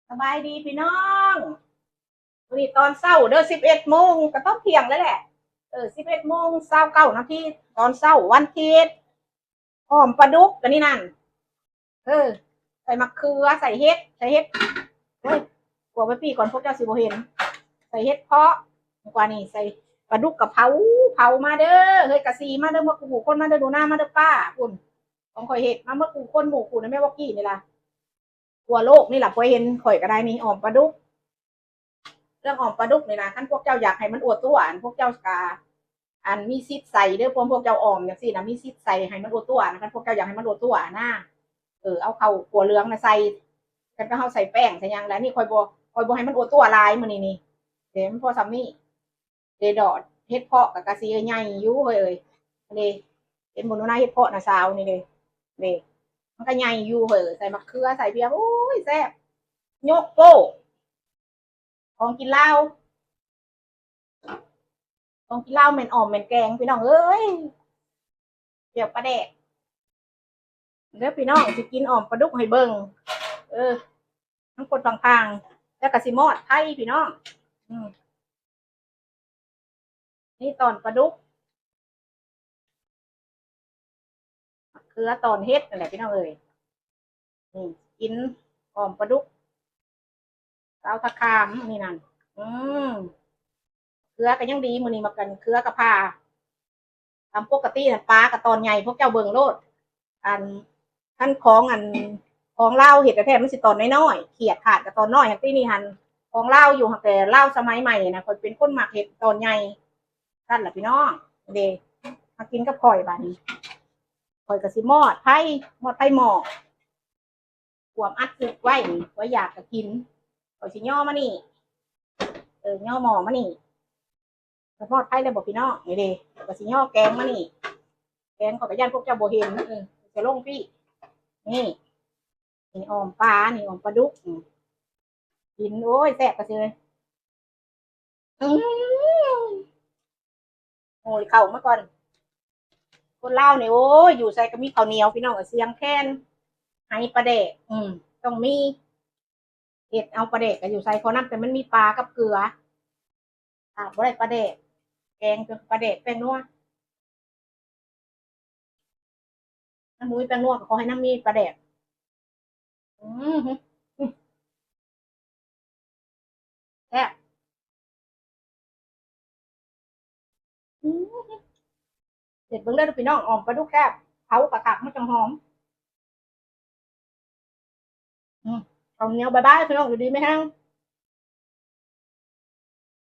สบายดีพี่น้องวันนี้ตอนเช้าเด้อ11 โมงก็ต้องเที่ยงแล้วแหละ11 โมง 29 นาทีตอนเช้าวันอาทิตย์หอมปลาดุกกันนี่นั่นเออใส่มะเขือใส่เห็ดเฮ้ยกลัวไปพี่ก่อนพวกเจ้าสิบ่เห็นใส่เห็ดเพาะกว่านี่ใส่ปลาดุกกับเผามาเด้อเฮ้ยกะซีมาเด้อมากูคนมาเด้อดูหน้ามาเด้อป้าคุณของข่อยเห็ดมาเมื่อกูคนหมู่กูนะแม่บอกกี้นี่ล่ะทั่วโลกนี่ล่ะข่อยเห็นข่อยก็ได้นี่หอมปลาดุก เรื่องของปลาดุกนี่นะท่านพวกเจ้าอยากให้มันอวดตัวอันพวกเจ้ากาอันมีซิดใส่เด้อพวกเจ้าออมอย่างสินะมีซิดใส่ให้มันอวดตัวนะท่านพวกเจ้าอยากให้มันอวดตัวนะเอาเข้าขัวเหลืองนะใส่กันก็เฮาใส่แป้งใส่ยังแล้วนี่คอยบ่ให้มันอวดตัวลายมื้อนี้นี่เดี๋ยวมันพอซ้ำนี่เดดอดเฮ็ดเพาะกับกะสีใหญ่อยู่เฮ้ยเด้เห็นบนหน้าเฮ็ดเพาะน่ะสาวนี่เด้มันก็ใหญ่อยู่เฮ้ยใส่มะเขือใส่เบียร์โอ้ยแซ่บยกโป้ของกินลาวของกินลาวแม่นอ่อมแม่นแกงพี่น้องเอ้ยเดี๋ยวปลาแดกเด้อพี่น้องสิกินอ่อมปลาดุกให้เบิ่งเออทั้งคนพังๆแล้วก็สิมอดไทยพี่น้องอืมนี่ตอนปลาดุกคือตอนเฮ็ดนั่นแหละพี่น้องเอ้ยนี่กินอ่อมปลาดุกเอาทะคามนี่นั่นอืมเกลือก็ยังดีมื้อนี้มากันเกลือกับผ่าตามปกติน่ะปลากับตอนใหญ่พวกเจ้าเบิ่งโลดอันท่านของของเล่าวเห็ดแท้ๆมันสิตอนน้อยๆเขียดขาดกับตอนน้อยอย่างที่นี่หันของเล่าวอยู่แต่เล่าวสมัยใหม่นะคนเป็นคนหมักเห็ดตอนใหญ่ท่านแหละพี่น้องเดมากินกับข่อยบาดนี้ข่อยกับสิมอดไผ่หมอกขวมอัดซึกไว้ไว้อยากจะกินข่อยสิย่อมานี่ย่อหมอมานี่มอดไผ่เลยบอกพี่น้องนี่เดข่อยสิย่อแกงมานี่แกงข่อยกับย่านพวกเจ้าโบเห็นจะลงพี่นี่นี่ออมปลานี่ออมปลาดุกกินโอ้ยแซ่บกระเซยอืมโอ้ยเข่ามาก่อนคนเล่าวนี่โอ้ยอยู่ใส่ก็มีข้าวเหนียวพี่น้องเสียงแค้นไห้ปลาเดกต้องมีเห็ดเอาปลาเดกก็อยู่ใส่เขานั่นแต่มันมีปลากับเกลือบ่ได้ปลาเดกแกงเป็นปลาเดกแป้งนัวน้ำมุ้ยแป้งนัวก็ขอให้น้ำมีปลาเดกอืมแซ่บอืมเด็ดเบิ่งได้อพี่น้องออมปลาดุกแซ่บเผากระขักมันจังหอมอืมข้าวเหนียวบายบายพี่น้องอยู่ดีไหมฮะ